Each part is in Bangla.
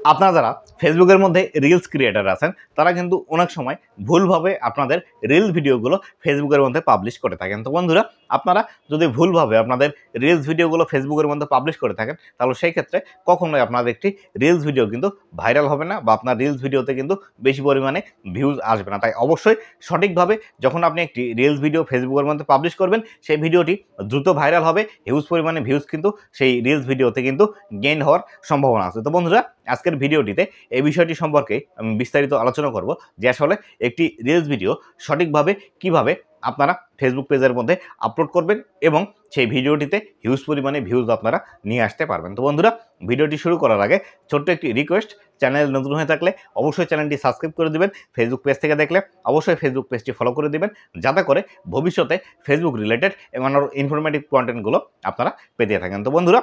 আপনারা যারা ফেসবুকের মধ্যে রিলস ক্রিয়েটার আছেন তারা কিন্তু অনেক সময় ভুলভাবে আপনাদের রিলস ভিডিওগুলো ফেসবুকের মধ্যে পাবলিশ করে থাকেন। তো বন্ধুরা, আপনারা যদি ভুলভাবে আপনাদের রিলস ভিডিওগুলো ফেসবুকের মধ্যে পাবলিশ করে থাকেন তাহলে সেই ক্ষেত্রে কখনোই আপনাদের একটি রিলস ভিডিও কিন্তু ভাইরাল হবে না বা আপনার রিলস ভিডিওতে কিন্তু বেশি পরিমাণে ভিউজ আসবে না। তাই অবশ্যই সঠিকভাবে যখন আপনি একটি রিলস ভিডিও ফেসবুকের মধ্যে পাবলিশ করবেন সেই ভিডিওটি দ্রুত ভাইরাল হবে, হিউজ পরিমাণে ভিউজ কিন্তু সেই রিলস ভিডিওতে কিন্তু গেইন হওয়ার সম্ভাবনা আছে। তো বন্ধুরা, আজকের ভিডিওটিতে এই বিষয়টি সম্পর্কে আমি বিস্তারিত আলোচনা করব যে আসলে একটি রিলস ভিডিও সঠিকভাবে কিভাবে আপনারা ফেসবুক পেজের মধ্যে আপলোড করবেন এবং সেই ভিডিওটিতে হিউজ পরিমাণে ভিউজ আপনারা নিয়ে আসতে পারবেন। তো বন্ধুরা, ভিডিওটি শুরু করার আগে ছোট্ট একটি রিকোয়েস্ট, চ্যানেল নতুন হয়ে থাকলে অবশ্যই চ্যানেলটি সাবস্ক্রাইব করে দিবেন, ফেসবুক পেজ থেকে দেখলে অবশ্যই ফেসবুক পেজটি ফলো করে দিবেন, যাতে করে ভবিষ্যতে ফেসবুক রিলেটেড এবং আরও ইনফরমেটিভ কন্টেন্টগুলো আপনারা পেতে থাকেন। তো বন্ধুরা,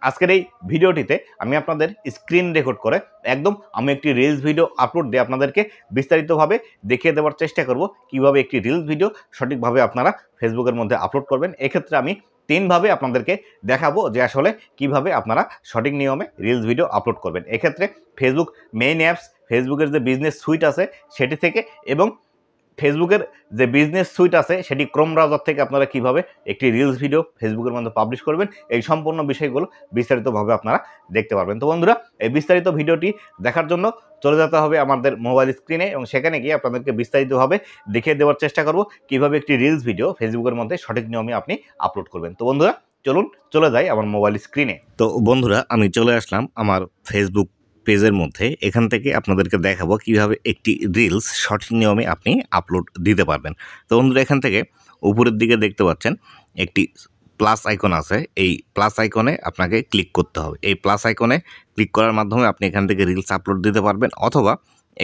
আজকের এই ভিডিওটিতে আমি আপনাদের স্ক্রিন রেকর্ড করে আমি একটি রিলস ভিডিও আপলোড দিয়ে আপনাদেরকে বিস্তারিতভাবে দেখিয়ে দেওয়ার চেষ্টা করব কিভাবে একটি রিলস ভিডিও সঠিকভাবে আপনারা ফেসবুকের মধ্যে আপলোড করবেন। এক্ষেত্রে আমি তিনভাবে আপনাদেরকে দেখাবো যে আসলে কিভাবে আপনারা সঠিক নিয়মে রিলস ভিডিও আপলোড করবেন। এক্ষেত্রে ফেসবুক মেইন অ্যাপস, ফেসবুকের যে বিজনেস সুইট আছে সেটি থেকে এবং ফেসবুকের যে বিজনেস সুইট আছে সেটি ক্রোম ব্রাউজার থেকে আপনারা কিভাবে একটি রিলস ভিডিও ফেসবুকের মধ্যে পাবলিশ করবেন, এই সম্পূর্ণ বিষয়গুলো বিস্তারিতভাবে আপনারা দেখতে পারবেন। তো বন্ধুরা, এই বিস্তারিত ভিডিওটি দেখার জন্য চলে যেতে হবে আমাদের মোবাইল স্ক্রিনে এবং সেখানে গিয়ে আপনাদেরকে বিস্তারিতভাবে দেখিয়ে দেওয়ার চেষ্টা করব কিভাবে একটি রিলস ভিডিও ফেসবুকের মধ্যে সঠিক নিয়মে আপনি আপলোড করবেন। তো বন্ধুরা, চলুন চলে যাই আমার মোবাইল স্ক্রিনে। তো বন্ধুরা, আমি চলে আসলাম আমার ফেসবুক পেজের মধ্যে। এখান থেকে আপনাদেরকে দেখাবো কিভাবে একটি রিলস সঠিক নিয়মে আপনি আপলোড দিতে পারবেন। তো বন্ধুরা, এখান থেকে উপরের দিকে দেখতে পাচ্ছেন একটি প্লাস আইকন আছে, এই প্লাস আইকনে আপনাকে ক্লিক করতে হবে। এই প্লাস আইকনে ক্লিক করার মাধ্যমে আপনি এখান থেকে রিলস আপলোড দিতে পারবেন, অথবা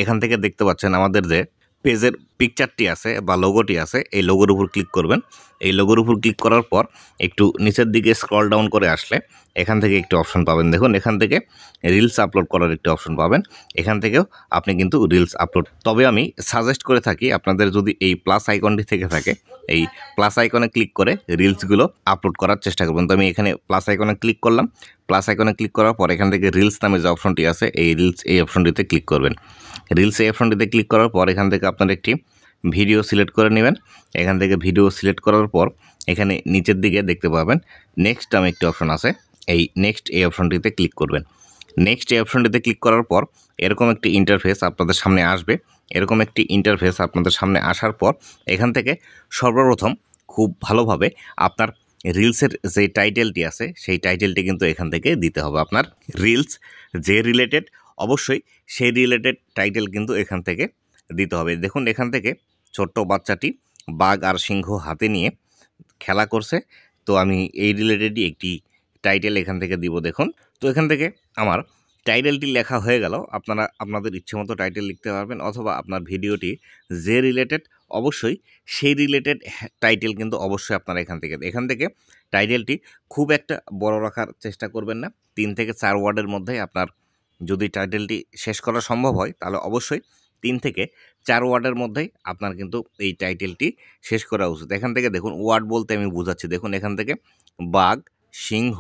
এখান থেকে দেখতে পাচ্ছেন আমাদের যে পেজের পিকচারটি আছে বা লোগোটি আছে, এই লোগোর উপর ক্লিক করবেন। এই লোগোর উপর ক্লিক করার পর একটু নিচের দিকে স্ক্রল ডাউন করে আসলে এখান থেকে একটি অপশন পাবেন। দেখুন, এখান থেকে রিলস আপলোড করার একটি অপশন পাবেন। এখান থেকেও আপনি কিন্তু রিলস আপলোড, তবে আমি সাজেস্ট করে থাকি আপনাদের যদি এই প্লাস আইকনটি থেকে থাকে, এই প্লাস আইকনে ক্লিক করে রিলসগুলো আপলোড করার চেষ্টা করবেন। তো আমি এখানে প্লাস আইকনে ক্লিক করলাম। প্লাস আইকনে ক্লিক করার পর এখান থেকে রিলস নামে যে অপশনটি আছে, এই রিলস এই অপশনটিতে ক্লিক করবেন। রিলস এই অপশনটিতে ক্লিক করার পর এখান থেকে আপনার একটি ভিডিও সিলেক্ট করে নেবেন। এখান থেকে ভিডিও সিলেক্ট করার পর এখানে নিচের দিকে দেখতে পাবেন নেক্সট নামে একটি অপশন আছে, এই নেক্সট এই অপশনটিতে ক্লিক করবেন। নেক্সট এই অপশনটিতে ক্লিক করার পর এরকম একটি ইন্টারফেস আপনাদের সামনে আসবে। এরকম একটি ইন্টারফেস আপনাদের সামনে আসার পর এখান থেকে সর্বপ্রথম খুব ভালোভাবে আপনার রিলসের যে টাইটেলটি আছে সেই টাইটেলটি কিন্তু এখান থেকে দিতে হবে। আপনার রিলস যে রিলেটেড অবশ্যই সেই রিলেটেড টাইটেল কিন্তু এখান থেকে দিতে হবে। দেখুন, এখান থেকে ছোট্ট বাচ্চাটি বাঘ আর সিংহ হাতে নিয়ে খেলা করছে, তো আমি এই রিলেটেডই একটি টাইটেল এখান থেকে দিব। দেখুন, তো এখান থেকে আমার টাইটেলটি লেখা হয়ে গেল। আপনারা আপনাদের ইচ্ছে মতো টাইটেল লিখতে পারবেন, অথবা আপনার ভিডিওটি যে রিলেটেড অবশ্যই সেই রিলেটেড টাইটেল কিন্তু অবশ্যই আপনারা এখান থেকে টাইটেলটি খুব একটা বড় রাখার চেষ্টা করবেন না। 3 থেকে 4 ওয়ার্ডের মধ্যে আপনার যদি টাইটেলটি শেষ করা সম্ভব হয় তাহলে অবশ্যই 3 থেকে 4 ওয়ার্ডের মধ্যেই আপনার কিন্তু এই টাইটেলটি শেষ করা উচিত। এখান থেকে দেখুন, ওয়ার্ড বলতে আমি বুঝাচ্ছি। দেখুন, এখান থেকে বাঘ সিংহ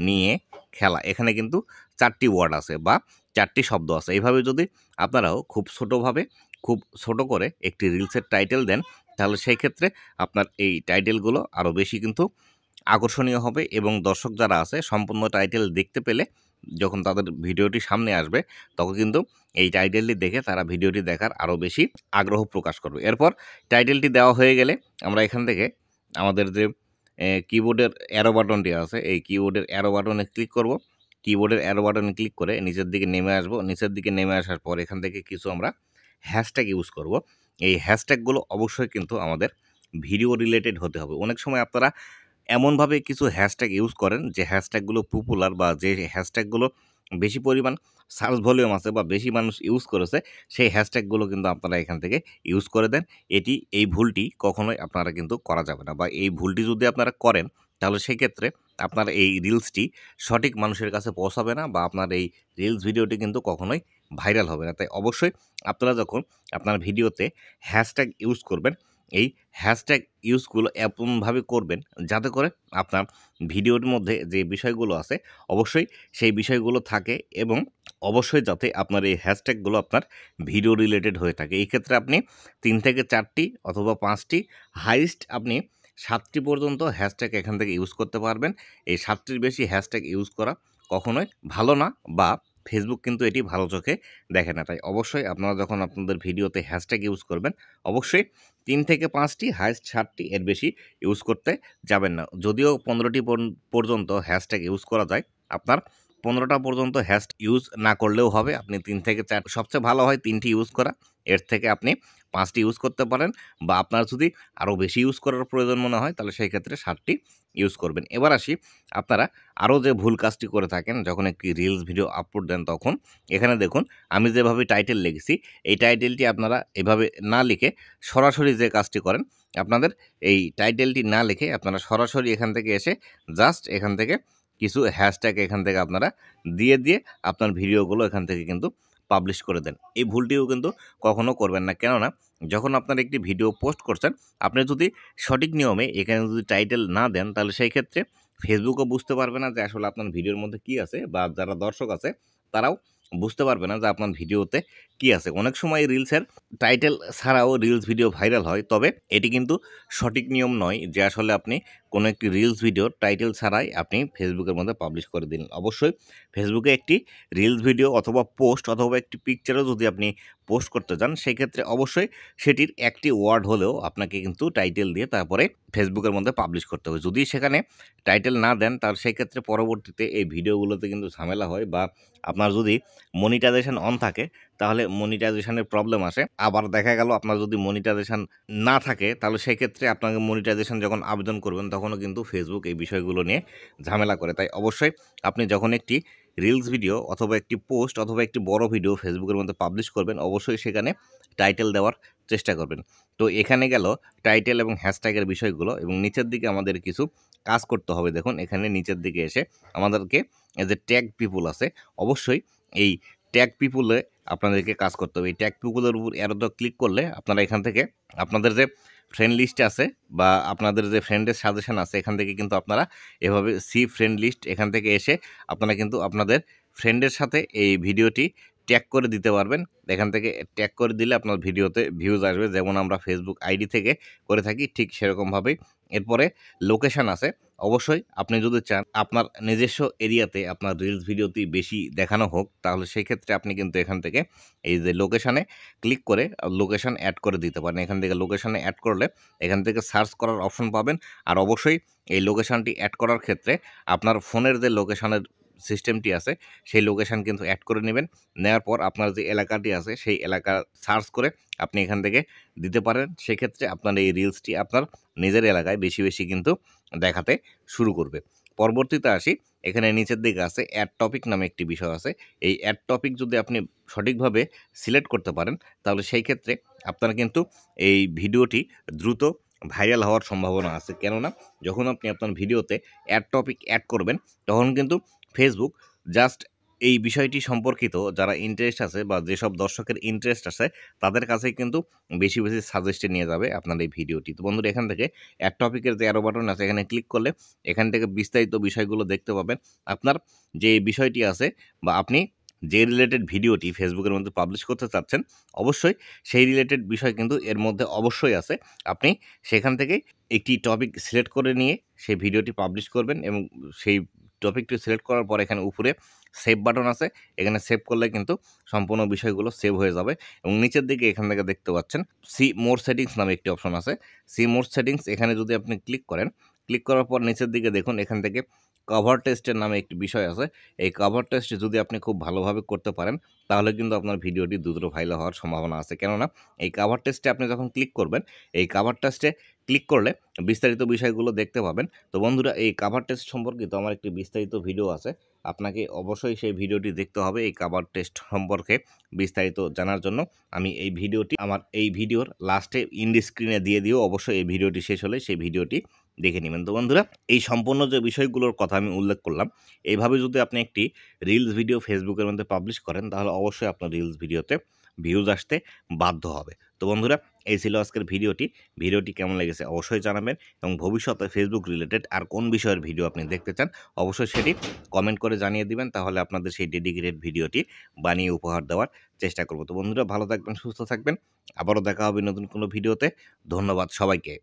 নিয়ে খেলা, এখানে কিন্তু 4টি ওয়ার্ড আছে বা 4টি শব্দ আছে। এইভাবে যদি আপনারাও খুব ছোট করে একটি রিলসের টাইটেল দেন তাহলে সেই ক্ষেত্রে আপনার এই টাইটেলগুলো আরও বেশি কিন্তু আকর্ষণীয় হবে এবং দর্শক যারা আছে সম্পূর্ণ টাইটেল দেখতে পেলে যখন তাদের ভিডিওটি সামনে আসবে তখন কিন্তু এই টাইটেলটি দেখে তারা ভিডিওটি দেখার আরও বেশি আগ্রহ প্রকাশ করবে। এরপর টাইটেলটি দেওয়া হয়ে গেলে আমরা এখান থেকে আমাদের যে কিবোর্ডের অ্যারো বাটনটি আছে, এই কিবোর্ডের অ্যারো বাটনে ক্লিক করব। কিবোর্ডের অ্যারো বাটনে ক্লিক করে নিচের দিকে নেমে আসব। নিচের দিকে নেমে আসার পর এখান থেকে কিছু আমরা হ্যাশট্যাগ ইউজ করব। এই হ্যাশট্যাগুলো অবশ্যই কিন্তু আমাদের ভিডিও রিলেটেড হতে হবে। অনেক সময় আপনারা এমনভাবে কিছু হ্যাশট্যাগ ইউজ করেন যে হ্যাশট্যাগুলো পপুলার বা যে হ্যাশট্যাগুলো বেশি পরিমাণ সার্চ ভলিউম আছে বা বেশি মানুষ ইউজ করেছে, সেই হ্যাশট্যাগুলো কিন্তু আপনারা এখান থেকে ইউজ করে দেন। এই ভুলটি কখনোই আপনারা কিন্তু করা যাবে না, বা এই ভুলটি যদি আপনারা করেন তাহলে সেই ক্ষেত্রে আপনার এই রিলসটি সঠিক মানুষের কাছে পৌঁছাবে না, বা আপনার এই রিলস ভিডিওটি কিন্তু কখনোই ভাইরাল হবে না। তাই অবশ্যই আপনারা যখন আপনার ভিডিওতে হ্যাশট্যাগ ইউজ করবেন এই হ্যাশট্যাগ ইউজগুলো এমনভাবে করবেন যাতে করে আপনার ভিডিওর মধ্যে যে বিষয়গুলো আছে অবশ্যই সেই বিষয়গুলো থাকে এবং অবশ্যই যাতে আপনার এই হ্যাশট্যাগুলো আপনার ভিডিও রিলেটেড হয়ে থাকে। এই ক্ষেত্রে আপনি 3 থেকে 4টি অথবা 5টি, হাইস্ট আপনি 7টি পর্যন্ত হ্যাশট্যাগ এখান থেকে ইউজ করতে পারবেন। এই 7টির বেশি হ্যাশট্যাগ ইউজ করা কখনোই ভালো না, বা ফেসবুক কিন্তু এটি ভালো চোখে দেখে না। তাই অবশ্যই আপনারা যখন আপনাদের ভিডিওতে হ্যাশট্যাগ ইউজ করবেন অবশ্যই 3 থেকে 5টি, হাইস্ট 7টি, এর বেশি ইউজ করতে যাবেন না। যদিও 15টি পর্যন্ত হ্যাশট্যাগ ইউজ করা যায়, আপনার 15টা পর্যন্ত ইউজ না করলেও হবে। আপনি 3 থেকে 4, সবচেয়ে ভালো হয় 3টি ইউজ করা, এর থেকে আপনি 5টি ইউজ করতে পারেন, বা আপনার যদি আরও বেশি ইউজ করার প্রয়োজন মনে হয় তাহলে সেই ক্ষেত্রে 7টি ইউজ করবেন। এবার আসি, আপনারা আরও যে ভুল কাজটি করে থাকেন যখন একটি রিলস ভিডিও আপলোড দেন তখন, এখানে দেখুন আমি যেভাবে টাইটেল লিখেছি এই টাইটেলটি আপনারা এভাবে না লিখে সরাসরি যে কাজটি করেন, আপনাদের এই টাইটেলটি না লিখে আপনারা সরাসরি এখান থেকে এসে জাস্ট এখান থেকে কিছু হ্যাশট্যাগ এখান থেকে আপনারা দিয়ে আপনার ভিডিওগুলো এখান থেকে কিন্তু পাবলিশ করে দেন। এই ভুলটিও কিন্তু কখনো করবেন না। কেননা যখন আপনার একটি ভিডিও পোস্ট করছেন, আপনি যদি সঠিক নিয়মে এখানে যদি টাইটেল না দেন তাহলে সেই ক্ষেত্রে ফেসবুকও বুঝতে পারবে না যে আসলে আপনার ভিডিওর মধ্যে কী আছে, বা যারা দর্শক আছে তারাও বুঝতে পারবে না যে আপনার ভিডিওতে কী আছে। অনেক সময় রিলসের টাইটেল ছাড়াও রিলস ভিডিও ভাইরাল হয়, তবে এটি কিন্তু সঠিক নিয়ম নয় যে আসলে আপনি কোনো একটি রিলস ভিডিওর টাইটেল ছাড়াই আপনি ফেসবুকের মধ্যে পাবলিশ করে দিন। অবশ্যই ফেসবুকে একটি রিলস ভিডিও অথবা পোস্ট অথবা একটি পিকচারও যদি আপনি পোস্ট করতে চান, সেক্ষেত্রে অবশ্যই সেটির একটি ওয়ার্ড হলেও আপনাকে কিন্তু টাইটেল দিয়ে তারপরে ফেসবুকের মধ্যে পাবলিশ করতে হবে। যদি সেখানে টাইটেল না দেন তাহলে সেই ক্ষেত্রে পরবর্তীতে এই ভিডিওগুলোতে কিন্তু ঝামেলা হয়, বা আপনার যদি মনিটাইজেশন অন থাকে তাহলে মনিটাইজেশনের প্রবলেম আসে। আবার দেখা গেল আপনার যদি মনিটাইজেশন না থাকে তাহলে সেই ক্ষেত্রে আপনাকে মনিটাইজেশন যখন আবেদন করবেন তখনও কিন্তু ফেসবুক এই বিষয়গুলো নিয়ে ঝামেলা করে। তাই অবশ্যই আপনি যখন একটি রিলস ভিডিও অথবা একটি পোস্ট অথবা একটি বড় ভিডিও ফেসবুকের মধ্যে পাবলিশ করবেন অবশ্যই সেখানে টাইটেল দেওয়ার চেষ্টা করবেন। তো এখানে গেল টাইটেল এবং হ্যাশট্যাগের বিষয়গুলো, এবং নিচের দিকে আমাদের কিছু কাজ করতে হবে। দেখুন এখানে নিচের দিকে এসে আমাদেরকে যে ট্যাগ পিপুল আছে, অবশ্যই এই ট্যাগ পিপুলে আপনাদেরকে কাজ করতে হবে। এই ট্যাগ পিপুলের উপর অ্যারোতে ক্লিক করলে আপনারা এখান থেকে আপনাদের যে ফ্রেন্ড লিস্ট আছে বা আপনাদের যে ফ্রেন্ডের সাজেশন আছে এখান থেকে কিন্তু আপনারা এভাবে সি ফ্রেন্ড লিস্ট এখান থেকে এসে আপনারা কিন্তু আপনাদের ফ্রেন্ডের সাথে এই ভিডিওটি ট্যাগ করে দিতে পারবেন। এখান থেকে ট্যাগ করে দিলে আপনার ভিডিওতে ভিউজ আসবে, যেমন আমরা ফেসবুক আইডি থেকে করে থাকি ঠিক সেরকমভাবেই। এরপরে লোকেশান আছে, অবশ্যই আপনি যদি চান আপনার নিজস্ব এরিয়াতে আপনার রিলস ভিডিওটি বেশি দেখানো হোক তাহলে সেই ক্ষেত্রে আপনি কিন্তু এখান থেকে এই যে লোকেশানে ক্লিক করে লোকেশান অ্যাড করে দিতে পারেন। এখান থেকে লোকেশানে অ্যাড করলে এখান থেকে সার্চ করার অপশন পাবেন। আর অবশ্যই এই লোকেশানটি অ্যাড করার ক্ষেত্রে আপনার ফোনের যে লোকেশানের সিস্টেমটি আছে সেই লোকেশান কিন্তু অ্যাড করে নেবেন। নেওয়ার পর আপনার যে এলাকাটি আছে সেই এলাকা সার্চ করে আপনি এখান থেকে দিতে পারেন। সেক্ষেত্রে আপনার এই রিলসটি আপনার নিজের এলাকায় বেশি কিন্তু দেখাতে শুরু করবে। পরবর্তীতে আসি, এখানে নিচের দিকে আছে অ্যাড টপিক নামে একটি বিষয় আছে। এই অ্যাড টপিক যদি আপনি সঠিকভাবে সিলেক্ট করতে পারেন তাহলে সেই ক্ষেত্রে আপনার কিন্তু এই ভিডিওটি দ্রুত ভাইরাল হওয়ার সম্ভাবনা আছে। কেননা যখন আপনি আপনার ভিডিওতে অ্যাড টপিক অ্যাড করবেন তখন কিন্তু ফেসবুক জাস্ট এই বিষয়টি সম্পর্কিত যারা ইন্টারেস্ট আছে বা যেসব দর্শকের ইন্টারেস্ট আছে তাদের কাছে কিন্তু বেশি সাজেস্টে নিয়ে যাবে আপনার এই ভিডিওটি। তো বন্ধুরা এখান থেকে অ্যাড টপিকের যে অ্যারো বাটন আছে এখানে ক্লিক করলে এখান থেকে বিস্তারিত বিষয়গুলো দেখতে পাবেন। আপনার যে বিষয়টি আছে বা আপনি যে রিলেটেড ভিডিওটি ফেসবুকের মধ্যে পাবলিশ করতে চাচ্ছেন অবশ্যই সেই রিলেটেড বিষয় কিন্তু এর মধ্যে অবশ্যই আছে। আপনি সেখান থেকে একটি টপিক সিলেক্ট করে নিয়ে সেই ভিডিওটি পাবলিশ করবেন, এবং সেই টপিকটি সিলেক্ট করার পর এখানে উপরে সেভ বাটন আছে, এখানে সেভ করলে কিন্তু সম্পূর্ণ বিষয়গুলো সেভ হয়ে যাবে। এবং নিচের দিকে এখান থেকে দেখতে পাচ্ছেন সি মোর সেটিংস নামে একটি অপশন আছে। সি মোর সেটিংস এখানে যদি আপনি ক্লিক করেন, ক্লিক করার পর নিচের দিকে দেখুন এখান থেকে কভার টেস্টের নামে একটি বিষয় আছে। এই কভার টেস্ট যদি আপনি খুব ভালোভাবে করতে পারেন তাহলে কিন্তু আপনার ভিডিওটি দ্রুত ভাইরাল হওয়ার সম্ভাবনা আছে। কেননা এই কভার টেস্টে আপনি যখন ক্লিক করবেন, এই কভার টেস্টে ক্লিক করলে বিস্তারিত বিষয়গুলো দেখতে পাবেন। তো বন্ধুরা এই কভার টেস্ট সম্পর্কিত আমার একটি বিস্তারিত ভিডিও আছে, আপনাকে অবশ্যই সেই ভিডিওটি দেখতে হবে। এই কভার টেস্ট সম্পর্কে বিস্তারিত জানার জন্য আমি এই ভিডিওটি আমার এই ভিডিওর লাস্টে ইন্ড স্ক্রিনে দিয়ে দিও, অবশ্যই এই ভিডিওটি শেষ হলে সেই ভিডিওটি দেখে নেবেন। তো বন্ধুরা, এই সম্পূর্ণ যে বিষয়গুলোর কথা আমি উল্লেখ করলাম, এইভাবে যদি আপনি একটি রিলস ভিডিও ফেসবুকের মধ্যে পাবলিশ করেন, তাহলে অবশ্যই আপনার রিলস ভিডিওতে ভিউজ আসতে বাধ্য হবে। তো বন্ধুরা, এই ছিল আজকের ভিডিওটি কেমন লেগেছে অবশ্যই জানাবেন, এবং ভবিষ্যতে ফেসবুক রিলেটেড আর কোন বিষয়ের ভিডিও আপনি দেখতে চান অবশ্যই সেটি কমেন্ট করে জানিয়ে দিবেন, তাহলে আপনাদের সেই ডেডিকেটেড ভিডিওটি বানিয়ে উপহার দেওয়ার চেষ্টা করব। তো বন্ধুরা, ভালো থাকবেন, সুস্থ থাকবেন, আবারও দেখা হবে নতুন কোনো ভিডিওতে। ধন্যবাদ সবাইকে।